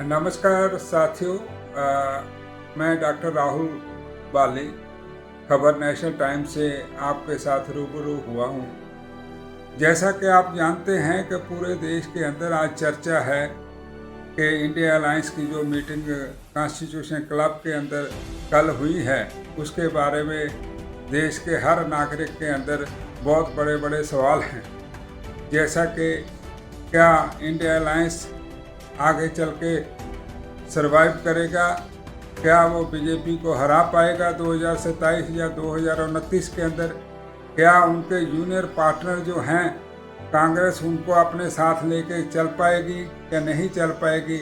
नमस्कार साथियों, मैं डॉक्टर राहुल बाली खबर नेशनल टाइम्स से आपके साथ रूबरू हुआ हूँ। जैसा कि आप जानते हैं कि पूरे देश के अंदर आज चर्चा है कि इंडिया अलायंस की जो मीटिंग कॉन्स्टिट्यूशन क्लब के अंदर कल हुई है, उसके बारे में देश के हर नागरिक के अंदर बहुत बड़े बड़े सवाल हैं। जैसा कि क्या इंडिया अलायंस आगे चल के सरवाइव करेगा, क्या वो बीजेपी को हरा पाएगा 2027 या 2029 के अंदर, क्या उनके जूनियर पार्टनर जो हैं कांग्रेस उनको अपने साथ लेके चल पाएगी या नहीं चल पाएगी,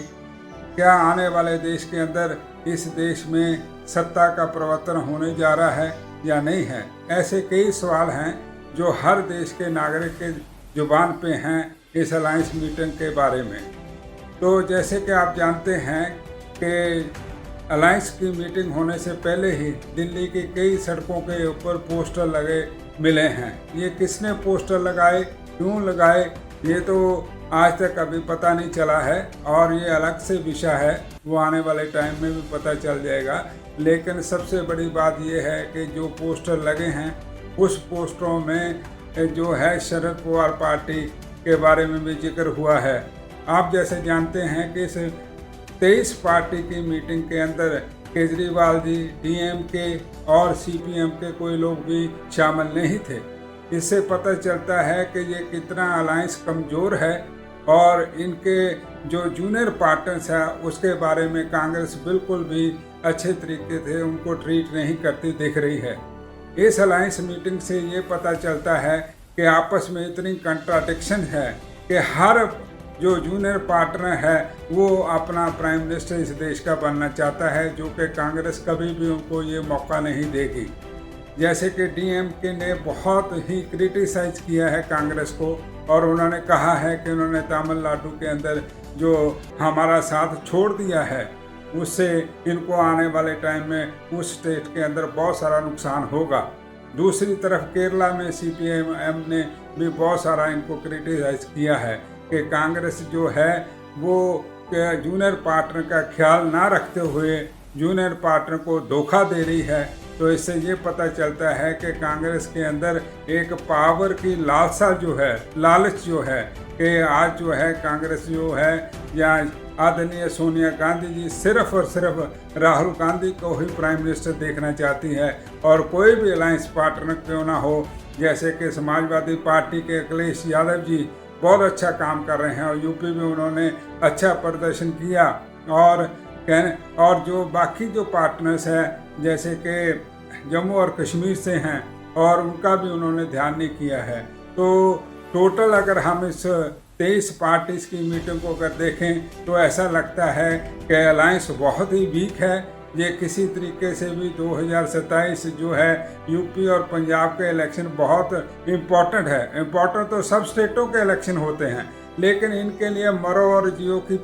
क्या आने वाले देश के अंदर इस देश में सत्ता का परिवर्तन होने जा रहा है या नहीं है। ऐसे कई सवाल हैं जो हर देश के नागरिक के जुबान पे हैं इस अलायंस मीटिंग के बारे में। तो जैसे कि आप जानते हैं कि अलायंस की मीटिंग होने से पहले ही दिल्ली की कई सड़कों के ऊपर पोस्टर लगे मिले हैं। ये किसने पोस्टर लगाए, क्यों लगाए, ये तो आज तक अभी पता नहीं चला है और ये अलग से विषय है, वो आने वाले टाइम में भी पता चल जाएगा। लेकिन सबसे बड़ी बात ये है कि जो पोस्टर लगे हैं उस पोस्टरों में जो है शरद पवार पार्टी के बारे में भी जिक्र हुआ है। आप जैसे जानते हैं कि इस 23 पार्टी की मीटिंग के अंदर केजरीवाल जी, डीएमके और सीपीएम के कोई लोग भी शामिल नहीं थे। इससे पता चलता है कि ये कितना अलायंस कमज़ोर है और इनके जो जूनियर पार्टनर्स हैं उसके बारे में कांग्रेस बिल्कुल भी अच्छे तरीके से उनको ट्रीट नहीं करती दिख रही है। इस अलायंस मीटिंग से ये पता चलता है कि आपस में इतनी कंट्राडिक्शन है कि हर जो जूनियर पार्टनर है वो अपना प्राइम मिनिस्टर इस देश का बनना चाहता है, जो कि कांग्रेस कभी भी उनको ये मौका नहीं देगी। जैसे कि डीएमके ने बहुत ही क्रिटिसाइज किया है कांग्रेस को और उन्होंने कहा है कि उन्होंने तमिलनाडु के अंदर जो हमारा साथ छोड़ दिया है उससे इनको आने वाले टाइम में उस स्टेट के अंदर बहुत सारा नुकसान होगा। दूसरी तरफ केरला में सीपीएम ने भी बहुत सारा इनको क्रिटिसाइज किया है कि कांग्रेस जो है वो जूनियर पार्टनर का ख्याल ना रखते हुए जूनियर पार्टनर को धोखा दे रही है। तो इससे ये पता चलता है कि कांग्रेस के अंदर एक पावर की लालसा जो है, लालच जो है कि आज जो है कांग्रेस जो है या आदरणीय सोनिया गांधी जी सिर्फ और सिर्फ राहुल गांधी को ही प्राइम मिनिस्टर देखना चाहती है और कोई भी अलायंस पार्टनर क्यों ना हो। जैसे कि समाजवादी पार्टी के अखिलेश यादव जी बहुत अच्छा काम कर रहे हैं और यूपी में उन्होंने अच्छा प्रदर्शन किया और जो बाकी जो पार्टनर्स हैं जैसे कि जम्मू और कश्मीर से हैं और उनका भी उन्होंने ध्यान नहीं किया है। तो टोटल अगर हम इस 23 पार्टीज़ की मीटिंग को अगर देखें तो ऐसा लगता है कि अलायंस बहुत ही वीक है। ये किसी तरीके से भी 2027 जो है यूपी और पंजाब के इलेक्शन बहुत इम्पोर्टेंट है। इम्पोर्टेंट तो सब स्टेटों के इलेक्शन होते हैं, लेकिन इनके लिए मरो और जियो की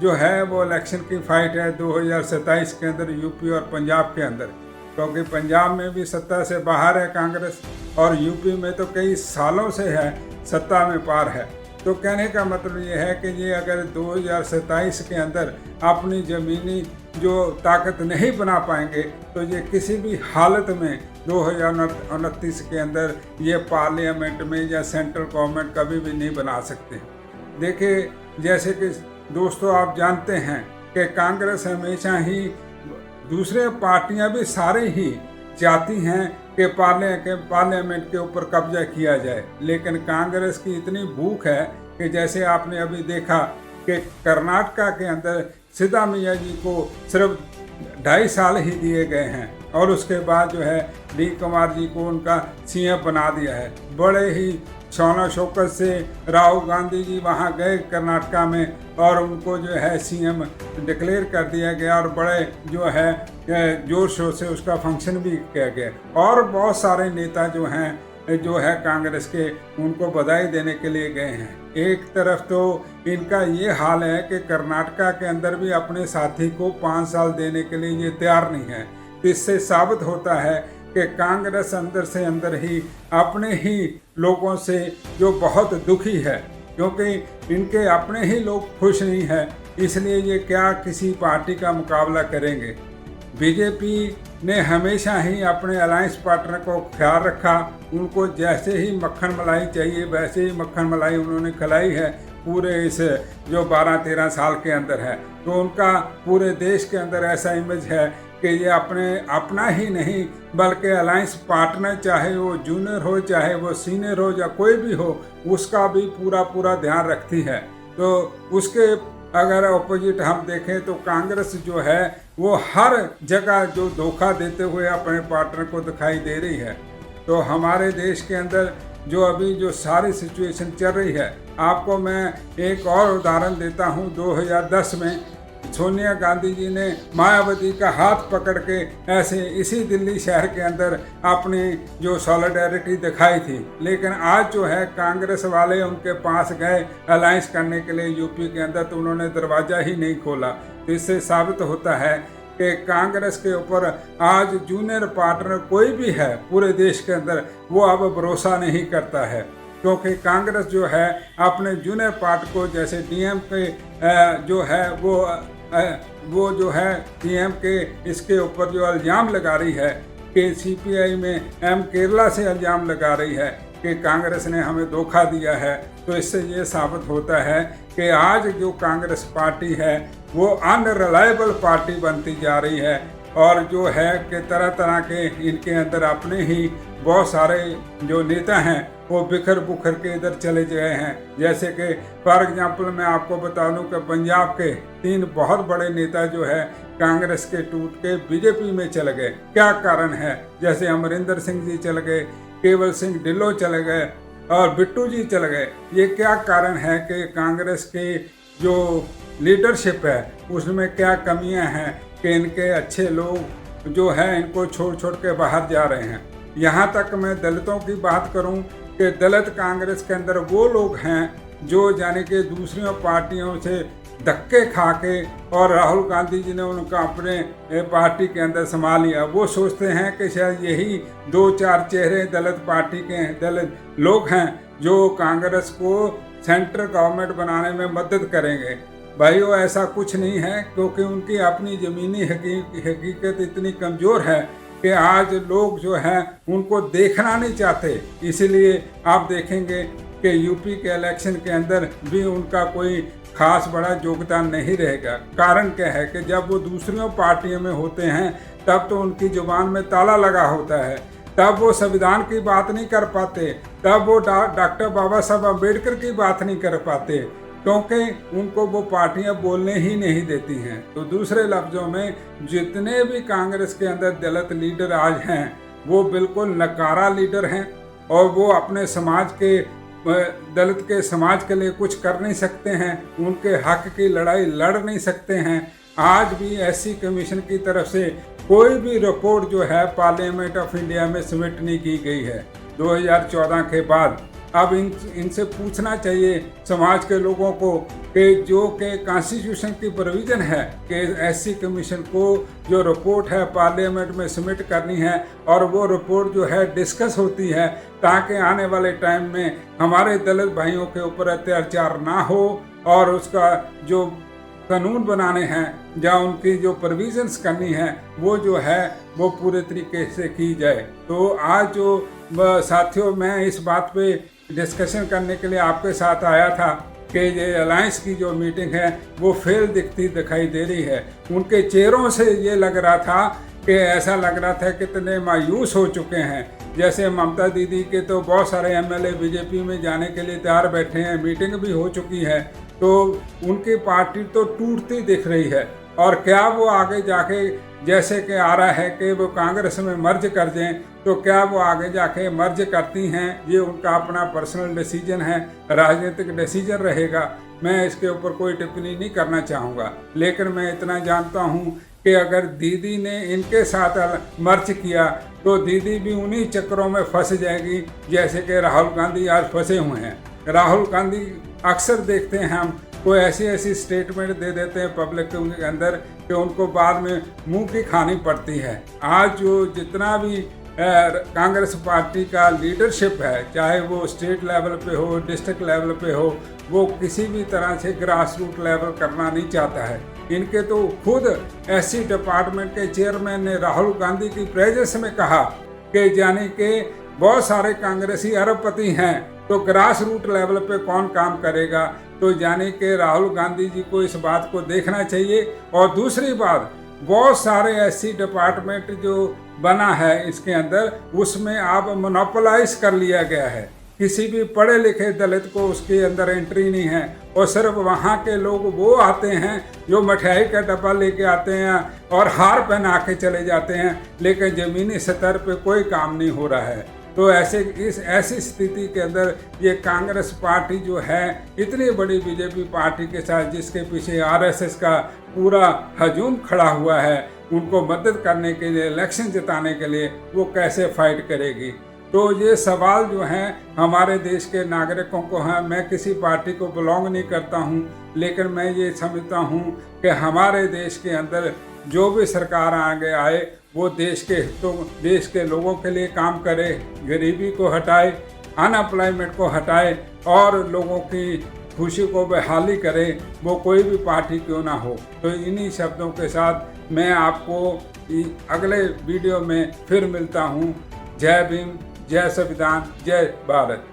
जो है वो इलेक्शन की फाइट है 2027 के अंदर यूपी और पंजाब के अंदर, क्योंकि पंजाब में भी सत्ता से बाहर है कांग्रेस और यूपी में तो कई सालों से है सत्ता में पार है। तो कहने का मतलब ये है कि ये अगर 2027 के अंदर अपनी ज़मीनी जो ताकत नहीं बना पाएंगे तो ये किसी भी हालत में 2029 के अंदर ये पार्लियामेंट में या सेंट्रल गवर्नमेंट कभी भी नहीं बना सकते। देखिए, जैसे कि दोस्तों आप जानते हैं कि कांग्रेस हमेशा ही, दूसरे पार्टियां भी सारे ही चाहती हैं कि पार्लियामेंट के ऊपर कब्जा किया जाए, लेकिन कांग्रेस की इतनी भूख है कि जैसे आपने अभी देखा कि कर्नाटका के अंदर सिद्धारमैया जी को सिर्फ 2.5 साल ही दिए गए हैं और उसके बाद जो है डी कुमार जी को उनका सीएम बना दिया है। बड़े ही शान शौकत से राहुल गांधी जी वहां गए कर्नाटका में और उनको जो है सीएम डिक्लेयर कर दिया गया और बड़े जो है जोर शोर से उसका फंक्शन भी किया गया और बहुत सारे नेता जो है कांग्रेस के उनको बधाई देने के लिए गए हैं। एक तरफ तो इनका ये हाल है कि कर्नाटका के अंदर भी अपने साथी को 5 साल देने के लिए ये तैयार नहीं है। इससे साबित होता है कि कांग्रेस अंदर से अंदर ही अपने ही लोगों से जो बहुत दुखी है, क्योंकि इनके अपने ही लोग खुश नहीं हैं इसलिए ये क्या किसी पार्टी का मुकाबला करेंगे। बीजेपी ने हमेशा ही अपने अलायंस पार्टनर को ख्याल रखा, उनको जैसे ही मक्खन मलाई चाहिए वैसे ही मक्खन मलाई उन्होंने खिलाई है पूरे इस जो 12-13 साल के अंदर है। तो उनका पूरे देश के अंदर ऐसा इमेज है कि ये अपना ही नहीं बल्कि अलायंस पार्टनर, चाहे वो जूनियर हो चाहे वो सीनियर हो या कोई भी हो, उसका भी पूरा ध्यान रखती है। तो उसके अगर ऑपोजिट हम देखें तो कांग्रेस जो है वो हर जगह जो धोखा देते हुए अपने पार्टनर को दिखाई दे रही है। तो हमारे देश के अंदर जो अभी जो सारी सिचुएशन चल रही है, आपको मैं एक और उदाहरण देता हूँ। 2010 में सोनिया गांधी जी ने मायावती का हाथ पकड़ के ऐसे इसी दिल्ली शहर के अंदर अपनी जो सॉलिडेरिटी दिखाई थी, लेकिन आज जो है कांग्रेस वाले उनके पास गए अलायंस करने के लिए यूपी के अंदर, तो उन्होंने दरवाज़ा ही नहीं खोला। तो इससे साबित होता है कि कांग्रेस के ऊपर आज जूनियर पार्टनर कोई भी है पूरे देश के अंदर, वो अब भरोसा नहीं करता है, क्योंकि कांग्रेस जो है अपने जूनियर पार्ट को, जैसे डीएमके जो है वो जो है डीएमके इसके ऊपर जो इल्ज़ाम लगा रही है कि सीपीआई में केरला से इल्ज़ाम लगा रही है कि कांग्रेस ने हमें धोखा दिया है। तो इससे ये साबित होता है कि आज जो कांग्रेस पार्टी है वो अनरिलायबल पार्टी बनती जा रही है, और जो है कि तरह तरह के इनके अंदर अपने ही बहुत सारे जो नेता हैं वो बिखर बुखर के इधर चले गए हैं। जैसे कि फॉर एग्जांपल मैं आपको बता दूं कि पंजाब के 3 बहुत बड़े नेता जो है कांग्रेस के टूट के बीजेपी में चले गए। क्या कारण है? जैसे अमरिंदर सिंह जी चले गए, केवल सिंह ढिल्लों चले गए और बिट्टू जी चले गए। ये क्या कारण है कि कांग्रेस की जो लीडरशिप है उसमें क्या कमियां हैं कि इनके अच्छे लोग जो हैं इनको छोड़ के बाहर जा रहे हैं। यहाँ तक मैं दलितों की बात करूँ कि दलित कांग्रेस के अंदर वो लोग हैं जो यानी कि दूसरी पार्टियों से धक्के खा के, और राहुल गांधी जी ने उनका अपने पार्टी के अंदर संभाल लिया। वो सोचते हैं कि शायद यही 2-4 चेहरे दलित पार्टी के दलित लोग हैं जो कांग्रेस को सेंट्रल गवर्नमेंट बनाने में मदद करेंगे। भाइयों, ऐसा कुछ नहीं है, क्योंकि उनकी अपनी ज़मीनी हकीकत इतनी कमज़ोर है कि आज लोग जो हैं उनको देखना नहीं चाहते। इसीलिए आप देखेंगे कि यूपी के इलेक्शन के अंदर भी उनका कोई खास बड़ा योगदान नहीं रहेगा। कारण क्या है कि जब वो दूसरियों पार्टियों में होते हैं तब तो उनकी जुबान में ताला लगा होता है, तब वो संविधान की बात नहीं कर पाते, तब वो डॉक्टर बाबा साहब अम्बेडकर की बात नहीं कर पाते, क्योंकि उनको वो पार्टियां बोलने ही नहीं देती हैं। तो दूसरे लफ्ज़ों में जितने भी कांग्रेस के अंदर दलित लीडर आज हैं वो बिल्कुल नकारा लीडर हैं, और वो अपने समाज के दलित के समाज के लिए कुछ कर नहीं सकते हैं, उनके हक की लड़ाई लड़ नहीं सकते हैं। आज भी एससी कमीशन की तरफ से कोई भी रिपोर्ट जो है पार्लियामेंट ऑफ इंडिया में सबमिट नहीं की गई है 2014 के बाद। अब इनसे पूछना चाहिए समाज के लोगों को कि जो कि कॉन्स्टिट्यूशन की प्रोविज़न है कि एससी कमीशन को जो रिपोर्ट है पार्लियामेंट में सबमिट करनी है, और वो रिपोर्ट जो है डिस्कस होती है, ताकि आने वाले टाइम में हमारे दलित भाइयों के ऊपर अत्याचार ना हो, और उसका जो कानून बनाने हैं या उनकी जो प्रोविजंस करनी है वो जो है वो पूरे तरीके से की जाए। तो आज जो साथियों, मैं इस बात पे डिस्कशन करने के लिए आपके साथ आया था कि ये अलायंस की जो मीटिंग है वो फेल दिखाई दे रही है। उनके चेहरों से ये लग रहा था कि ऐसा लग रहा था कि कितने मायूस हो चुके हैं। जैसे ममता दीदी के तो बहुत सारे एमएलए बीजेपी में जाने के लिए तैयार बैठे हैं, मीटिंग भी हो चुकी है, तो उनकी पार्टी तो टूटती दिख रही है। और क्या वो आगे जाके जैसे कि आ रहा है कि वो कांग्रेस में मर्ज कर दें, तो क्या वो आगे जाके मर्ज करती हैं, ये उनका अपना पर्सनल डिसीजन है, राजनीतिक डिसीजन रहेगा। मैं इसके ऊपर कोई टिप्पणी नहीं करना चाहूँगा, लेकिन मैं इतना जानता हूँ कि अगर दीदी ने इनके साथ मर्ज किया तो दीदी भी उन्हीं चक्करों में फंस जाएगी जैसे कि राहुल गांधी आज फंसे हुए हैं। राहुल गांधी अक्सर देखते हैं हम कोई ऐसी स्टेटमेंट दे देते हैं पब्लिक के अंदर कि उनको बाद में मुंह की खानी पड़ती है। आज जो जितना भी कांग्रेस पार्टी का लीडरशिप है, चाहे वो स्टेट लेवल पे हो, डिस्ट्रिक्ट लेवल पे हो, वो किसी भी तरह से ग्रास रूट लेवल करना नहीं चाहता है। इनके तो खुद एससी डिपार्टमेंट के चेयरमैन ने राहुल गांधी की प्रेजेंस में कहा कि यानी कि बहुत सारे कांग्रेसी अरबपति हैं, तो ग्रास रूट लेवल पे कौन काम करेगा। तो यानी कि राहुल गांधी जी को इस बात को देखना चाहिए। और दूसरी बात, बहुत सारे एससी डिपार्टमेंट जो बना है इसके अंदर, उसमें आप मोनोपोलाइज कर लिया गया है। किसी भी पढ़े लिखे दलित को उसके अंदर एंट्री नहीं है, और सिर्फ वहाँ के लोग वो आते हैं जो मिठाई का डब्बा लेके आते हैं और हार पहना के चले जाते हैं, लेकिन ज़मीनी स्तर पे कोई काम नहीं हो रहा है। तो ऐसी स्थिति के अंदर ये कांग्रेस पार्टी जो है, इतनी बड़ी बीजेपी पार्टी के साथ, जिसके पीछे आरएसएस का पूरा हजूम खड़ा हुआ है, उनको मदद करने के लिए, इलेक्शन जिताने के लिए वो कैसे फाइट करेगी। तो ये सवाल जो हैं हमारे देश के नागरिकों को हैं। मैं किसी पार्टी को बिलोंग नहीं करता हूँ, लेकिन मैं ये समझता हूँ कि हमारे देश के अंदर जो भी सरकार आगे आए, वो देश के हितों, देश के लोगों के लिए काम करे, गरीबी को हटाए, अनएम्प्लॉयमेंट को हटाए और लोगों की खुशी को बहाली करे, वो कोई भी पार्टी क्यों ना हो। तो इन्हीं शब्दों के साथ मैं आपको अगले वीडियो में फिर मिलता हूँ। जय भीम, जय संविधान, जय भारत।